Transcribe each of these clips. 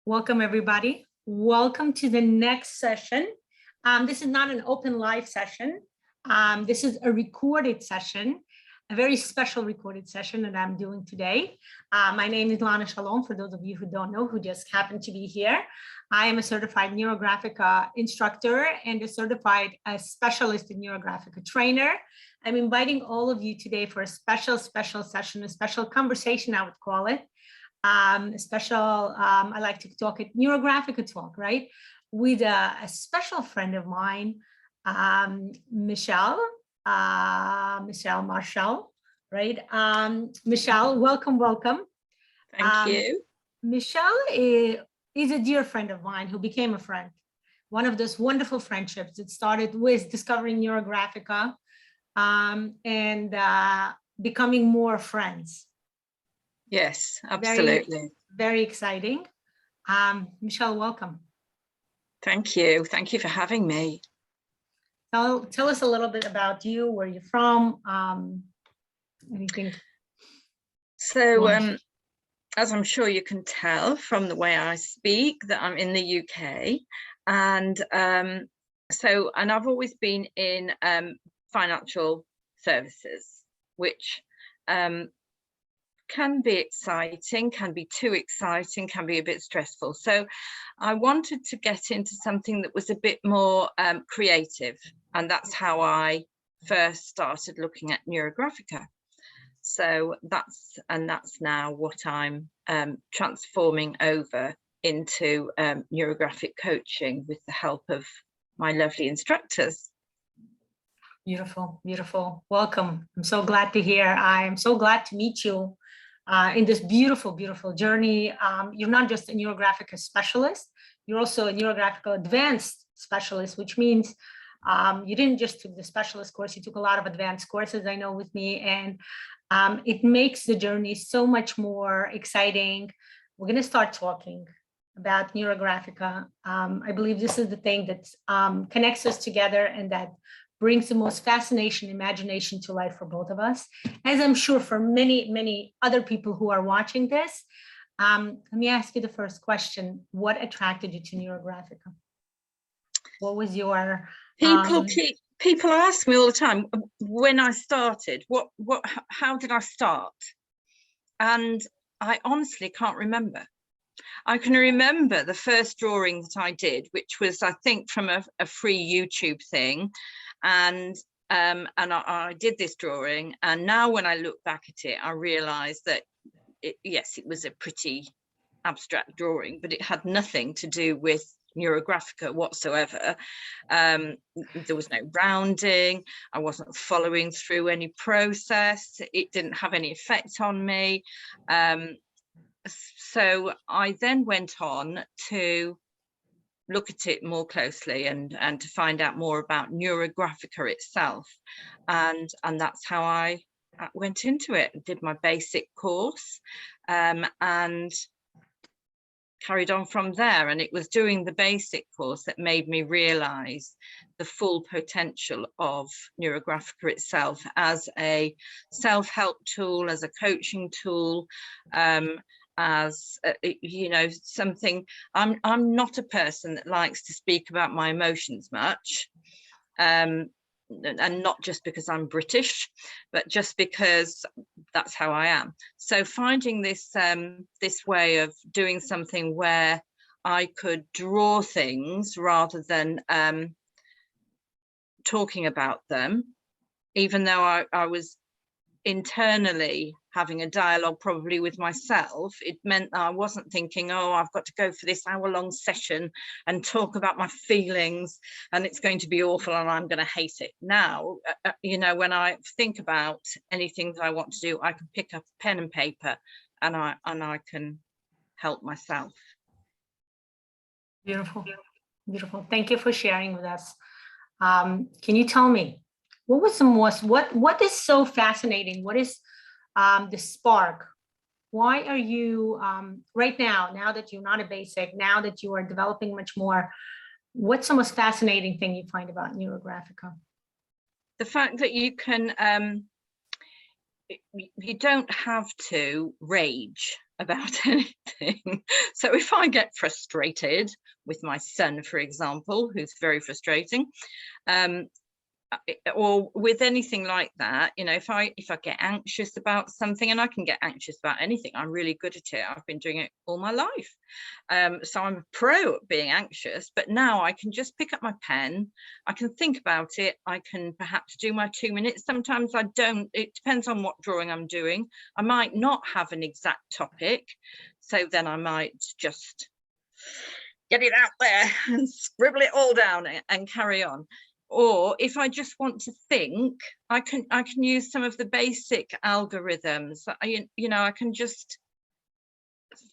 Welcome, everybody. Welcome to the next session. This is not an open live session. This is a recorded session, a very special recorded session that I'm doing today. My name is Lana. Shalom, for those of you who don't know, who just happen to be here. I am a certified Neurographica instructor and a certified specialist in Neurographica trainer. I'm inviting all of you today for a special session, a special conversation, I would call it. I like to talk at Neurographica talk, right? With a special friend of mine, Michele, Marshall, right? Michele, welcome. Thank you. Michele is a dear friend of mine who became a friend. One of those wonderful friendships that started with discovering Neurographica and becoming more friends. Yes, absolutely. Very exciting. Michele, welcome. Thank you. Thank you for having me. Tell us a little bit about you, where you're from, anything. So, as I'm sure you can tell from the way I speak, that I'm in the UK. And I've always been in financial services, which can be exciting, can be too exciting, can be a bit stressful. So I wanted to get into something that was a bit more creative, and that's how I first started looking at Neurographica. So that's now what I'm transforming over into neurographic coaching with the help of my lovely instructors. Beautiful, beautiful. Welcome. I'm so glad to hear. I am so glad to meet you in this beautiful journey. You're not just a Neurographica specialist, you're also a Neurographica advanced specialist, which means you didn't just take the specialist course, you took a lot of advanced courses, I know, with me, and it makes the journey so much more exciting. We're going to start talking about Neurographica. I believe this is the thing that connects us together and that brings the most fascination, imagination to life for both of us, as I'm sure for many other people who are watching this. Let me ask you the first question. What attracted you to Neurographica? What was your... People ask me all the time when I started, how did I start? And I honestly can't remember. I can remember the first drawing that I did, which was, I think, from a free YouTube thing. And I did this drawing, and now when I look back at it, I realized that yes, it was a pretty abstract drawing, but it had nothing to do with Neurographica whatsoever. There was no rounding, I wasn't following through any process, it didn't have any effect on me. So I then went on to look at it more closely and to find out more about Neurographica itself, and that's how I went into it. Did my basic course and carried on from there, and it was doing the basic course that made me realize the full potential of Neurographica itself as a self-help tool, as a coaching tool, as you know, something. I'm not a person that likes to speak about my emotions much, and not just because I'm British, but just because that's how I am. So finding this this way of doing something where I could draw things rather than talking about them, even though I was internally having a dialogue probably with myself, it meant that I wasn't thinking, oh, I've got to go for this hour-long session and talk about my feelings and it's going to be awful and I'm going to hate it. Now, you know, when I think about anything that I want to do, I can pick up a pen and paper and I can help myself. Beautiful. Thank you for sharing with us. Can you tell me, what was the most, what is so fascinating? What is the spark? Why are you right now that you're not a basic, now that you are developing much more, what's the most fascinating thing you find about Neurographica? The fact that you can, you don't have to rage about anything. So if I get frustrated with my son, for example, who's very frustrating, or with anything like that, you know, if I get anxious about something, and I can get anxious about anything, I'm really good at it. I've been doing it all my life. So I'm a pro at being anxious, but now I can just pick up my pen, I can think about it, I can perhaps do my 2 minutes. Sometimes I don't, it depends on what drawing I'm doing. I might not have an exact topic, so then I might just get it out there and scribble it all down and carry on. Or if I just want to think, I can use some of the basic algorithms. You know, I can just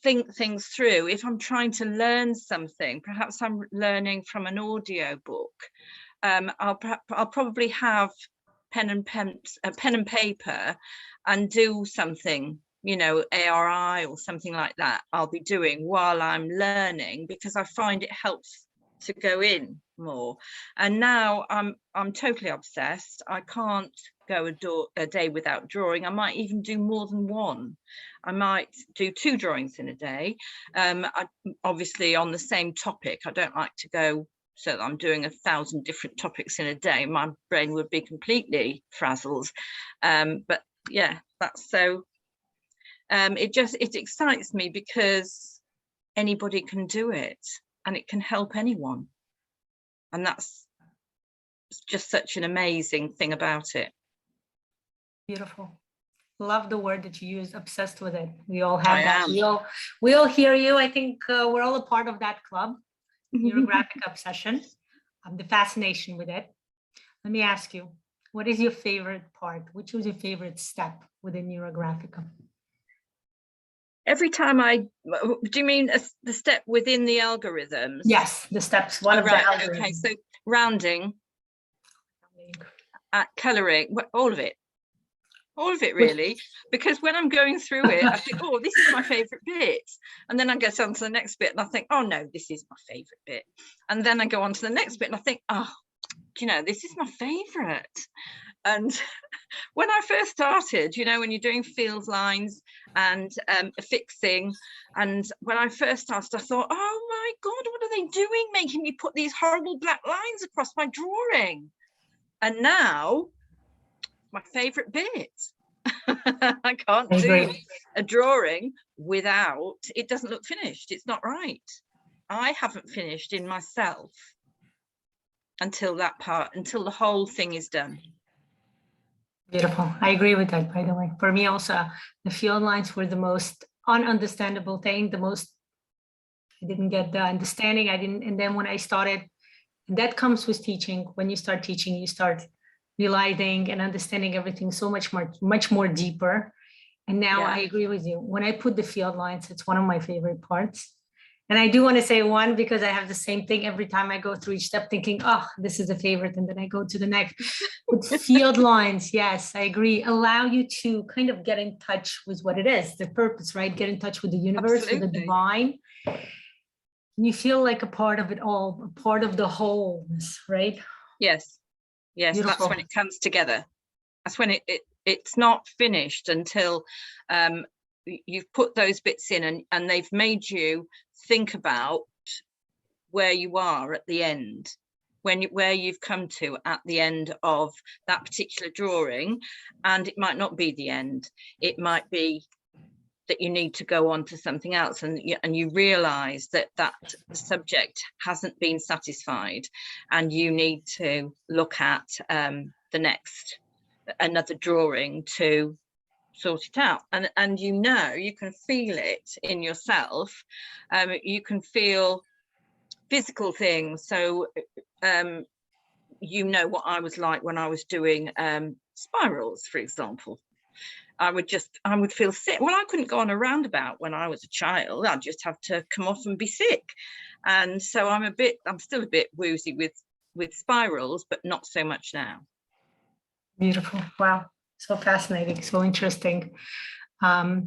think things through. If I'm trying to learn something, perhaps I'm learning from an audio book, I'll probably have pen and paper and do something, you know, ARI or something like that I'll be doing while I'm learning, because I find it helps to go in more. And now I'm totally obsessed. I can't go a day without drawing. I might even do more than one. I might do 2 drawings in a day. Obviously on the same topic. I don't like to go so that I'm doing 1,000 different topics in a day. My brain would be completely frazzled. But yeah, that's so it excites me because anybody can do it. And it can help anyone. And that's just such an amazing thing about it. Beautiful. Love the word that you used, obsessed with it. We all have that. Am. We all hear you. I think we're all a part of that club, Neurographic obsession, the fascination with it. Let me ask you, what is your favorite part? Which was your favorite step within Neurographica? Every time do you mean the step within the algorithms? Yes, the steps. One of the algorithms. Okay, so rounding, colouring, all of it really. Because when I'm going through it, I think, oh, this is my favourite bit, and then I get on to the next bit, and I think, oh no, this is my favourite bit, and then I go on to the next bit, and I think, oh, you know, this is my favourite. And when I first started, you know, when you're doing field lines and fixing, and when I first started, I thought, oh my God, what are they doing? Making me put these horrible black lines across my drawing. And now, my favourite bit. I can't do a drawing without, it doesn't look finished. It's not right. I haven't finished in myself until that part, until the whole thing is done. Beautiful. I agree with that, by the way. For me also, the field lines were the most ununderstandable thing, the most, I didn't get the understanding. And then when I started, and that comes with teaching. When you start teaching, you start realizing and understanding everything so much more deeper. And now I agree with you. When I put the field lines, it's one of my favorite parts. And I do want to say one, because I have the same thing every time I go through each step thinking, oh, this is a favorite. And then I go to the next. With field lines, yes, I agree. Allow you to kind of get in touch with what it is, the purpose, right? Get in touch with the universe, with the divine. And you feel like a part of it all, a part of the wholeness, right? Yes. Yes, beautiful. That's when it comes together. That's when it's not finished until you've put those bits in and they've made you think about where you are at the end, where you've come to at the end of that particular drawing. And it might not be the end. It might be that you need to go on to something else, and you realize that subject hasn't been satisfied, and you need to look at another drawing to sort it out. And you know, you can feel it in yourself. You can feel physical things. So you know what I was like when I was doing spirals, for example. I would feel sick. Well, I couldn't go on a roundabout when I was a child. I'd just have to come off and be sick. And so I'm still a bit woozy with spirals, but not so much now. Beautiful. Wow. So fascinating. So interesting. Let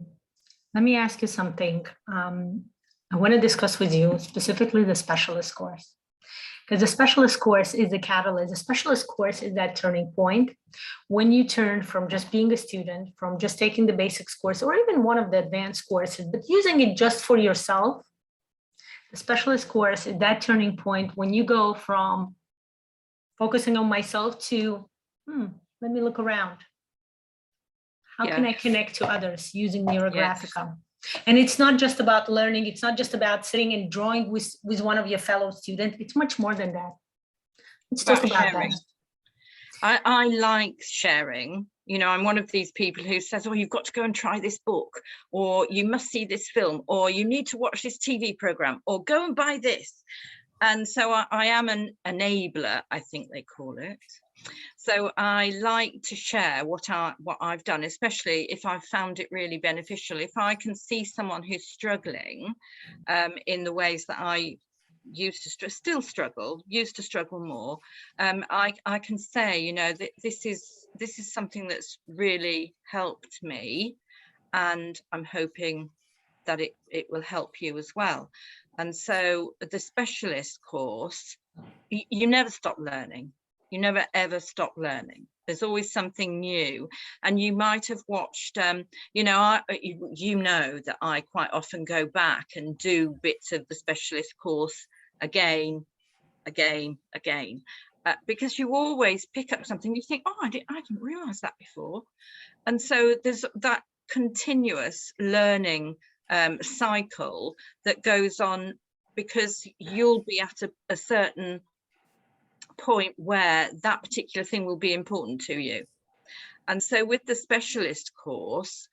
me ask you something. I want to discuss with you specifically the specialist course. Because the specialist course is the catalyst. The specialist course is that turning point when you turn from just being a student, from just taking the basics course or even one of the advanced courses, but using it just for yourself. The specialist course is that turning point when you go from focusing on myself to, let me look around. How can I connect to others using Neurographica? And it's not just about learning. It's not just about sitting and drawing with one of your fellow students. It's much more than that. Let's talk about sharing. That. I like sharing. You know, I'm one of these people who says, oh, you've got to go and try this book, or you must see this film, or you need to watch this TV program, or go and buy this. And so I am an enabler, I think they call it. So I like to share what I've done, especially if I've found it really beneficial. If I can see someone who's struggling in the ways that I used to still struggle more, I can say, you know, that this is something that's really helped me, and I'm hoping that it will help you as well. And so the specialist course, you never stop learning. You never ever stop learning. There's always something new. And you might have watched, you know that I quite often go back and do bits of the specialist course again, because you always pick up something you think, oh, I didn't realize that before. And so there's that continuous learning cycle that goes on, because you'll be at a certain point where that particular thing will be important to you. And so with the specialist course,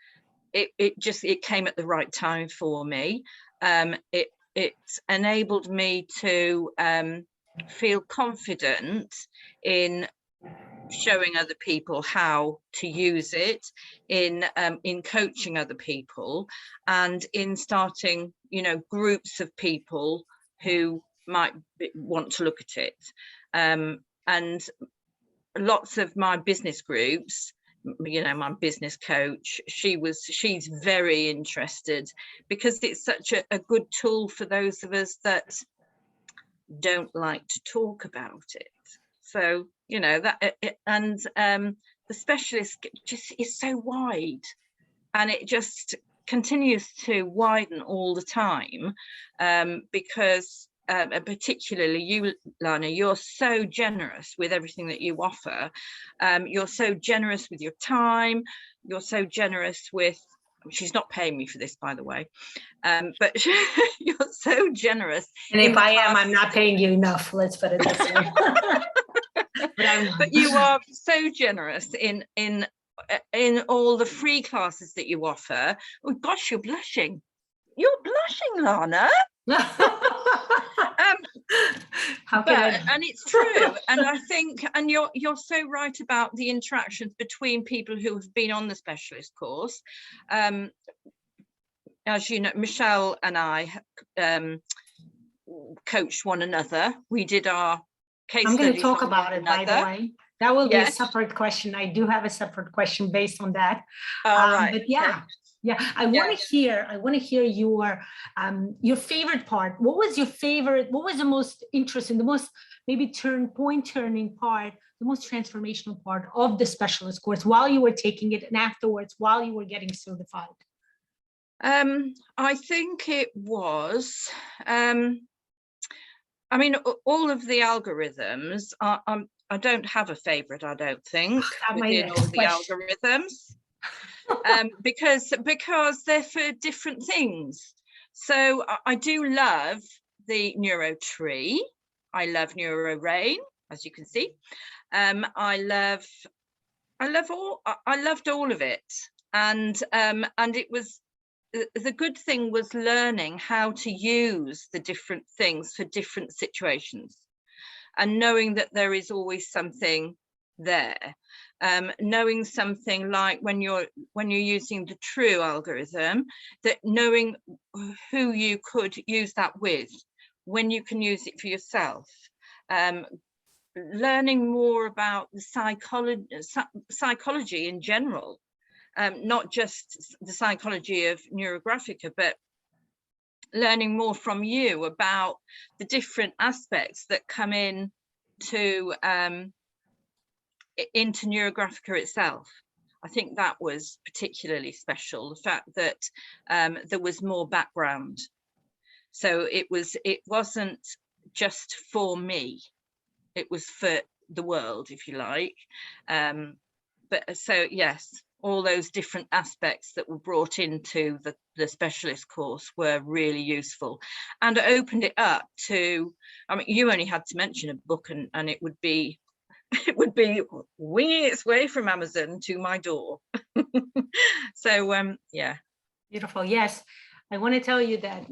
it came at the right time for me. It enabled me to feel confident in showing other people how to use it, in coaching other people, and in starting, you know, groups of people who might want to look at it. And lots of my business groups, you know, my business coach, she's very interested, because it's such a good tool for those of us that don't like to talk about it. So, you know, that, and the specialist just is so wide, and it just continues to widen all the time, because particularly you, Lana, you're so generous with everything that you offer. You're so generous with your time. You're so generous with, she's not paying me for this, by the way, but you're so generous. And if I am, I'm not paying you enough. Let's put it this way. But you are so generous in all the free classes that you offer. Oh gosh, you're blushing. You're blushing, Lana. And it's true. And I think, and you're so right about the interactions between people who have been on the specialist course. As you know, Michele and I coached one another. We did our case studies. I'm going to talk about it, by the way. That will be a separate question. I do have a separate question based on that. Right. But yeah. I want to hear your favorite part. What was your favorite? What was the most interesting, the most maybe turning part, the most transformational part of the specialist course while you were taking it, and afterwards while you were getting certified? I think it was, I mean, all of the algorithms, I don't have a favorite, I don't think, within all the algorithms. Because they're for different things. So I do love the neuro tree. I love neuro rain, as you can see. I loved all of it, and it was, the good thing was learning how to use the different things for different situations, and knowing that there is always something there. Knowing something like when you're using the true algorithm, that knowing who you could use that with, when you can use it for yourself, learning more about the psychology in general, not just the psychology of Neurographica, but learning more from you about the different aspects that come in to into Neurographica itself. I think that was particularly special, the fact that there was more background. So it wasn't just for me, it was for the world, if you like. But so yes, all those different aspects that were brought into the specialist course were really useful, and it opened it up to, I mean, you only had to mention a book and it would be winging its way from Amazon to my door. So yeah. Beautiful. Yes, I want to tell you that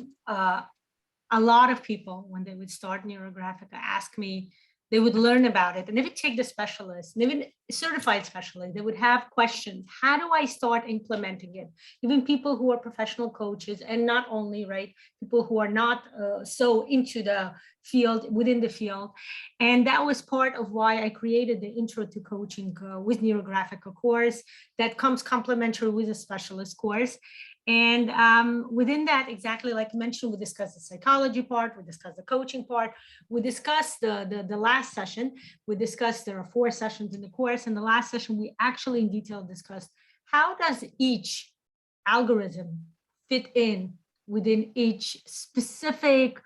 a lot of people, when they would start Neurographica, ask me, they would learn about it. And they would take the specialist, and even certified specialist, they would have questions. How do I start implementing it? Even people who are professional coaches, and not only, right, people who are not so into the field, within the field. And that was part of why I created the Intro to Coaching with Neurographica course that comes complementary with a specialist course. And within that, exactly like you mentioned, we discussed the psychology part, we discussed the coaching part, we discussed the last session, we discussed, there are 4 sessions in the course, and the last session we actually in detail discussed how does each algorithm fit in within each specific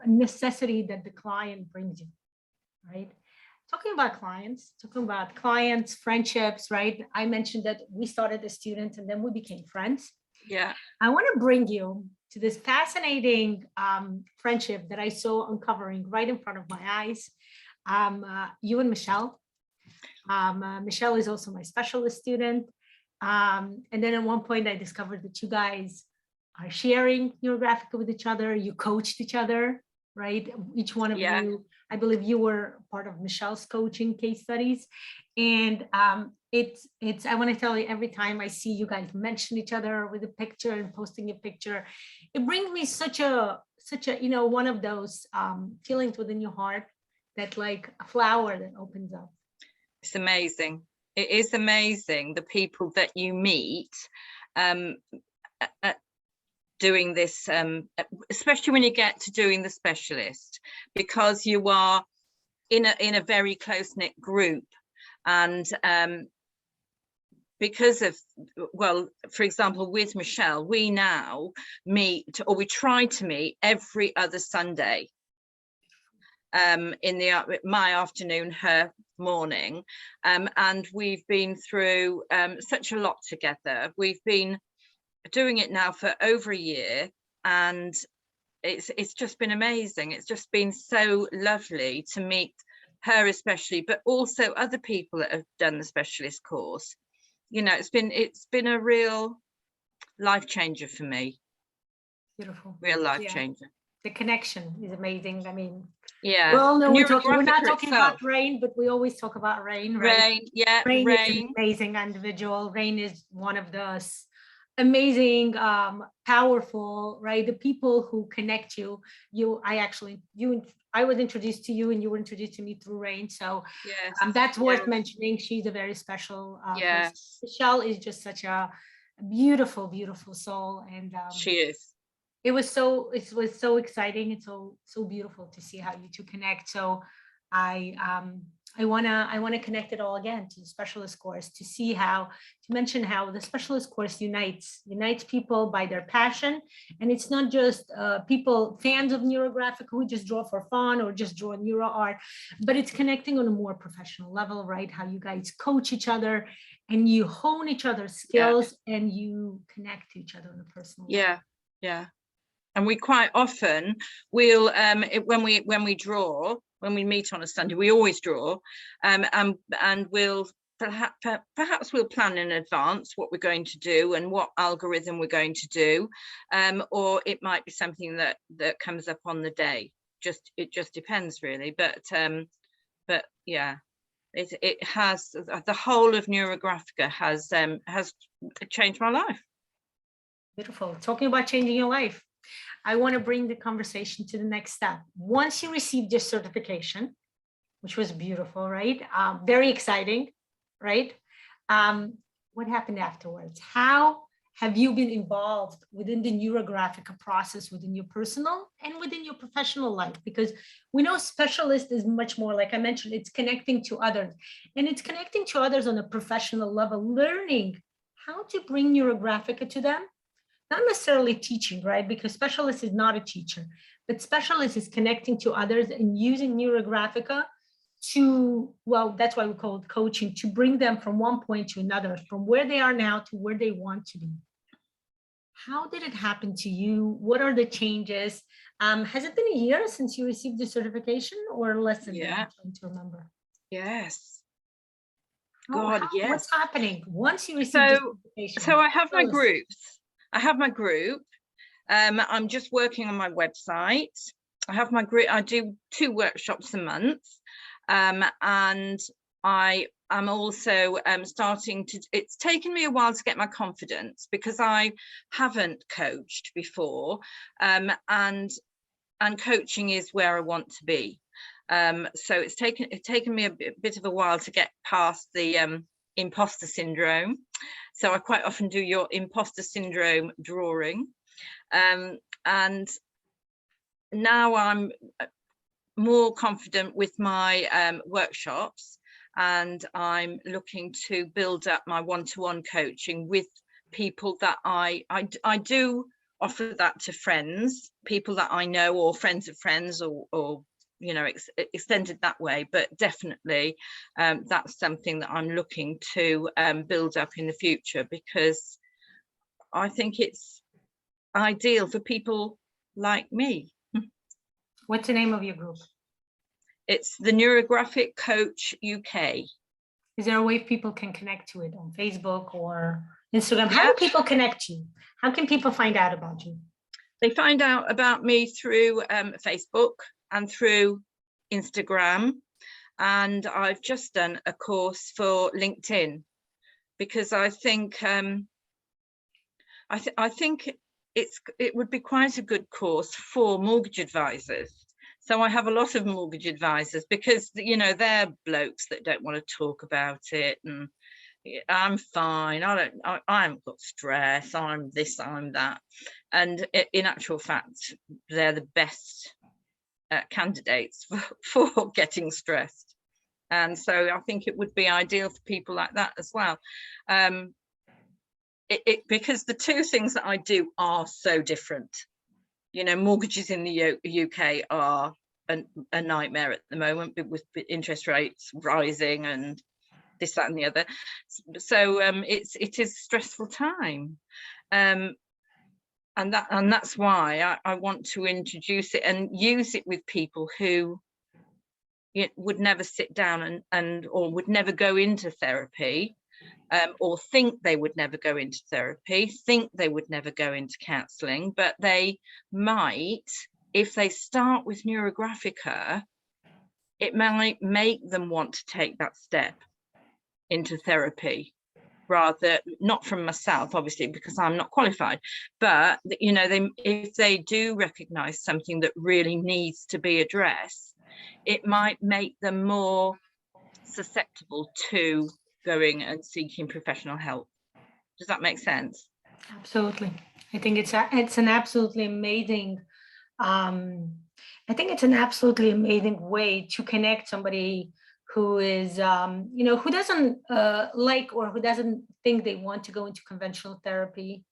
necessity that the client brings you, right? Talking about clients, friendships, right? I mentioned that we started as students and then we became friends. Yeah. I want to bring you to this fascinating friendship that I saw uncovering right in front of my eyes. You and Michele. Michele is also my specialist student. And then at one point I discovered that you guys are sharing Neurographica with each other. You coached each other, right? Each one of you, I believe you were part of Michele's coaching case studies. And it's I want to tell you, every time I see you guys mention each other with a picture and posting a picture, it brings me such a one of those feelings within your heart, that like a flower that opens up. It's amazing. It is amazing, the people that you meet doing this, especially when you get to doing the specialist, because you are in a very close-knit group. And because of, well, for example, with Michele, we now meet, or we try to meet, every other Sunday. In my afternoon, her morning, and we've been through such a lot together. We've been doing it now for over a year, and it's just been amazing. It's just been so lovely to meet her especially, but also other people that have done the specialist course. You know, it's been a real life changer for me. Beautiful. Real life changer. The connection is amazing. I mean, yeah, we all know we're not talking itself. about Rain, but we always talk about Rain, right? Rain, yeah, Rain is an amazing individual. Rain is one of those amazing, powerful, right? The people who connect you. I was introduced to you, and you were introduced to me through Rain. So yes, that's worth mentioning. She's a very special yes. person. Michele is just such a beautiful, beautiful soul, and she is. It was so exciting. It's so beautiful to see how you two connect. So I wanna connect it all again to the specialist course, to mention how the specialist course unites people by their passion. And it's not just people, fans of Neurographic, who just draw for fun or just draw neuro art, but it's connecting on a more professional level, right? How you guys coach each other and you hone each other's skills, and you connect to each other on a personal level. Yeah. And we quite often we'll when we draw, when we meet on a Sunday, we always draw, and we'll perhaps we'll plan in advance what we're going to do and what algorithm we're going to do, or it might be something that comes up on the day. It just depends really. But yeah, it has, the whole of Neurographica has changed my life. Beautiful. Talking about changing your life, I want to bring the conversation to the next step. Once you received your certification, which was beautiful, right? Very exciting, right? What happened afterwards? How have you been involved within the Neurographica process within your personal and within your professional life? Because we know specialist is much more, like I mentioned, it's connecting to others, and it's connecting to others on a professional level, learning how to bring Neurographica to them, not necessarily teaching, right? Because specialist is not a teacher, but specialist is connecting to others and using Neurographica to, well, that's why we call it coaching, to bring them from one point to another, from where they are now to where they want to be. How did it happen to you? What are the changes? Has it been a year since you received the certification, or less than that? I'm trying to remember. Yes. God, yes. What's happening once you receive the certification? So I have my groups. I have my group. I'm just working on my website. I have my group. I do 2 workshops a month. And I'm also starting to, it's taken me a while to get my confidence because I haven't coached before, and coaching is where I want to be. So it's taken me a bit of a while to get past the imposter syndrome. So I quite often do your imposter syndrome drawing, and now I'm more confident with my workshops, and I'm looking to build up my one-to-one coaching with people that I do offer that to friends, people that I know, or friends of friends, or you know, extended that way. But definitely that's something that I'm looking to build up in the future, because I think it's ideal for people like me. What's the name of your group? It's the Neurographic Coach UK. Is there a way people can connect to it on Facebook or Instagram? How do people connect to you? How can people find out about you? They find out about me through Facebook and through Instagram. And I've just done a course for LinkedIn, because I think I think it would be quite a good course for mortgage advisors. So I have a lot of mortgage advisors, because, you know, they're blokes that don't want to talk about it, and I'm fine, I haven't got stress, I'm this, I'm that. And in actual fact, they're the best candidates for getting stressed. And so I think it would be ideal for people like that as well. Because the 2 things that I do are so different. You know, mortgages in the UK are a nightmare at the moment, with interest rates rising and this, that and the other. So it is a stressful time, and that's why I want to introduce it and use it with people who would never sit down or would never go into therapy, or think they would never go into therapy, think they would never go into counselling, but they might, if they start with Neurographica, it might make them want to take that step into therapy, rather, not from myself, obviously, because I'm not qualified, but, you know, if they do recognise something that really needs to be addressed, it might make them more susceptible to going and seeking professional help. Does that make sense? Absolutely. I think it's an absolutely amazing, I think it's an absolutely amazing way to connect somebody who is, you know, who doesn't like, or who doesn't think they want to go into conventional therapy,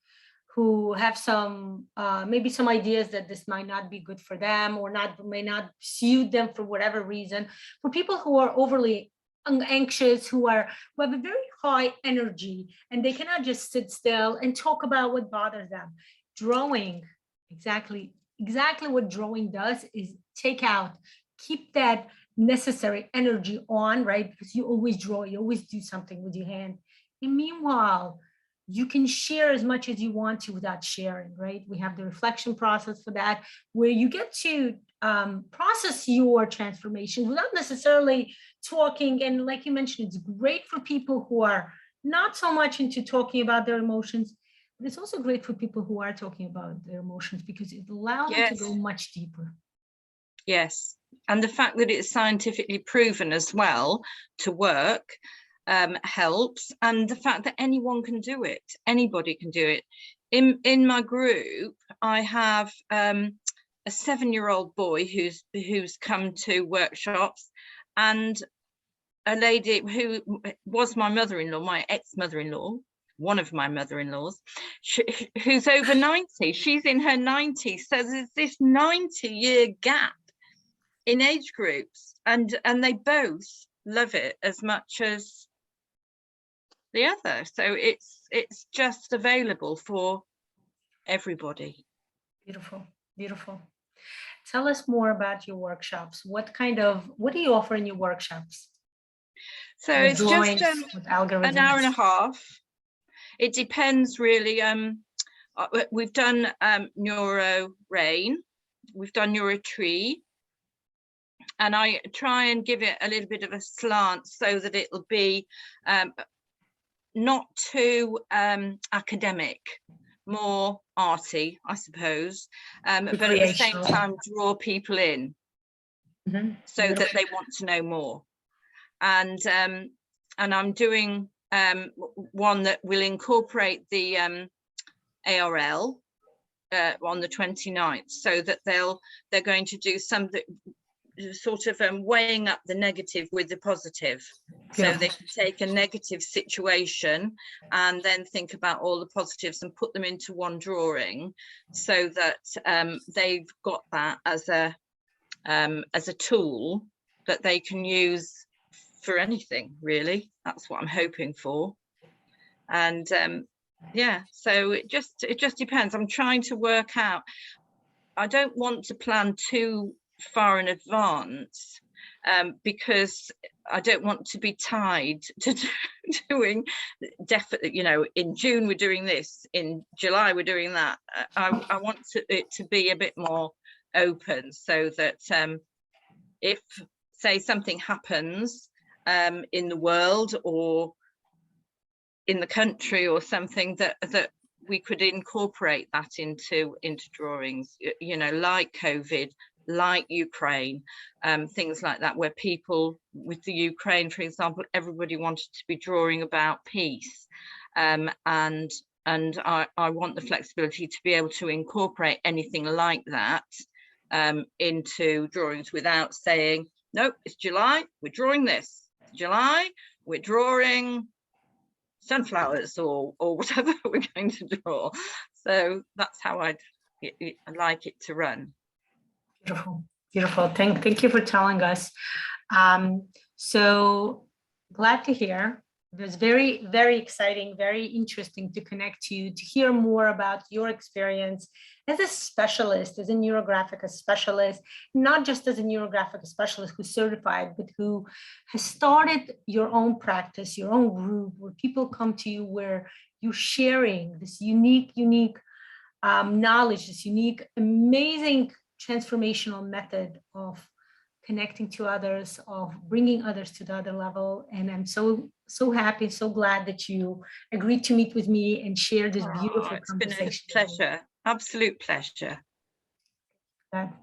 who have some, maybe some ideas that this might not be good for them, or may not suit them for whatever reason. For people who are overly anxious, who have a very high energy, and they cannot just sit still and talk about what bothers them. Drawing, exactly what drawing does is keep that necessary energy on, right? Because you always draw, you always do something with your hand. And meanwhile, you can share as much as you want to without sharing, right? We have the reflection process for that, where you get to process your transformation without necessarily talking. And like you mentioned, it's great for people who are not so much into talking about their emotions, but it's also great for people who are talking about their emotions, because it allows them to go much deeper. Yes, and the fact that it's scientifically proven as well to work, helps, and the fact that anyone can do it, anybody can do it. In my group, I have a 7-year-old boy who's come to workshops, and a lady who was my mother-in-law, my ex-mother-in-law, one of my mother-in-laws, who's over 90. She's in her 90s, so there's this 90-year gap in age groups, and they both love it as much as the other. So it's just available for everybody. Beautiful, beautiful. Tell us more about your workshops. What do you offer in your workshops? So with it's drawings, just with algorithms? an hour and a half. It depends really. We've done Neuro Rain, we've done Neuro Tree, and I try and give it a little bit of a slant so that it'll be not too academic, more arty, I suppose, but at the same time draw people in, so that they want to know more. And I'm doing one that will incorporate the ARL on the 29th, so that they're going to do something sort of weighing up the negative with the positive. So they can take a negative situation and then think about all the positives and put them into one drawing, so that they've got that as a tool that they can use for anything, really. That's what I'm hoping for. And yeah, so it just depends. I'm trying to work out, I don't want to plan too far in advance, because I don't want to be tied to doing definitely, you know, in June we're doing this, in July we're doing that. I want it to be a bit more open, so that if, say, something happens in the world or in the country or something, that we could incorporate that into drawings, you know, like COVID, like Ukraine, things like that, where people, with the Ukraine, for example, everybody wanted to be drawing about peace, and I want the flexibility to be able to incorporate anything like that into drawings without saying, nope, it's July, we're drawing this. It's July, we're drawing sunflowers or whatever we're going to draw. So that's how I'd like it to run. Beautiful, beautiful. Thank you for telling us. So glad to hear. It was very, very exciting, very interesting to connect to you, to hear more about your experience as a specialist, as a Neurographica specialist, not just as a Neurographica specialist who's certified, but who has started your own practice, your own group, where people come to you, where you're sharing this unique knowledge, this unique, amazing transformational method of connecting to others, of bringing others to the other level. And I'm so happy, so glad that you agreed to meet with me and share this beautiful conversation. It's been a pleasure, absolute pleasure. And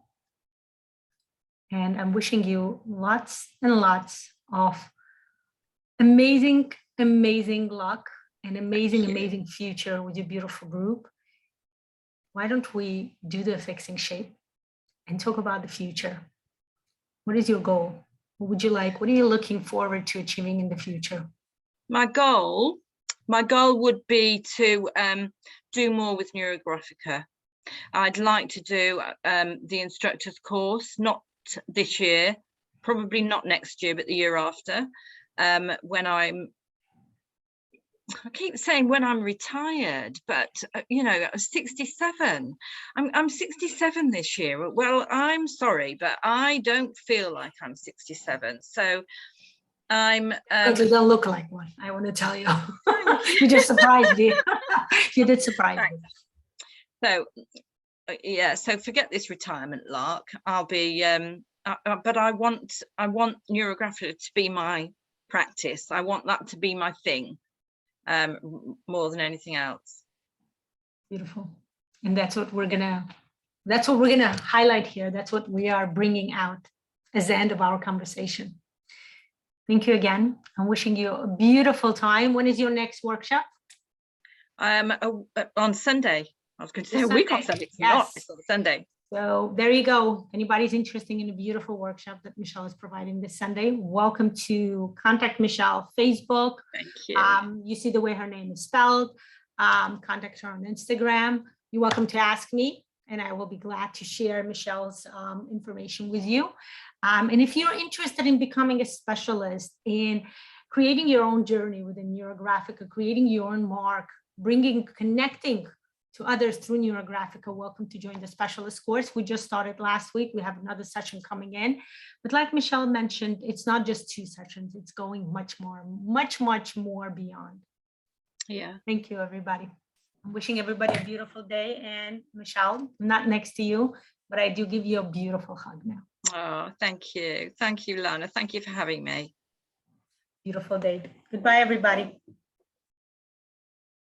I'm wishing you lots and lots of amazing luck and amazing future with your beautiful group. Why don't we do the fixing shape and talk about the future? What is your goal? What would you like? What are you looking forward to achieving in the future? My goal would be to do more with Neurographica. I'd like to do the instructor's course, not this year, probably not next year, but the year after, when I keep saying when I'm retired, but you know, I was 67. I'm 67 this year. Well, I'm sorry, but I don't feel like I'm 67. So I'm you don't look like one, I want to tell you. You just surprised me. You did surprise me. So yeah, so forget this retirement lark. I'll be but I want Neurographica to be my practice. I want that to be my thing. More than anything else. Beautiful. And that's what we're gonna highlight here. That's what we are bringing out as the end of our conversation. Thank you again. I'm wishing you a beautiful time. When is your next workshop? On Sunday. I was going to say This a week Sunday. on Sunday. It's Yes. not. It's on Sunday. So there you go. If anybody's interested in a beautiful workshop that Michele is providing this Sunday, welcome to contact Michele Facebook. Thank you. You see the way her name is spelled. Contact her on Instagram. You're welcome to ask me, and I will be glad to share Michele's information with you. And if you're interested in becoming a specialist in creating your own journey within Neurographica, creating your own mark, connecting to others through Neurographica, welcome to join the specialist course. We just started last week. We have another session coming in. But like Michele mentioned, it's not just 2 sessions. It's going much more beyond. Yeah. Thank you, everybody. I'm wishing everybody a beautiful day. And Michele, I'm not next to you, but I do give you a beautiful hug now. Oh, thank you. Thank you, Lana. Thank you for having me. Beautiful day. Goodbye, everybody.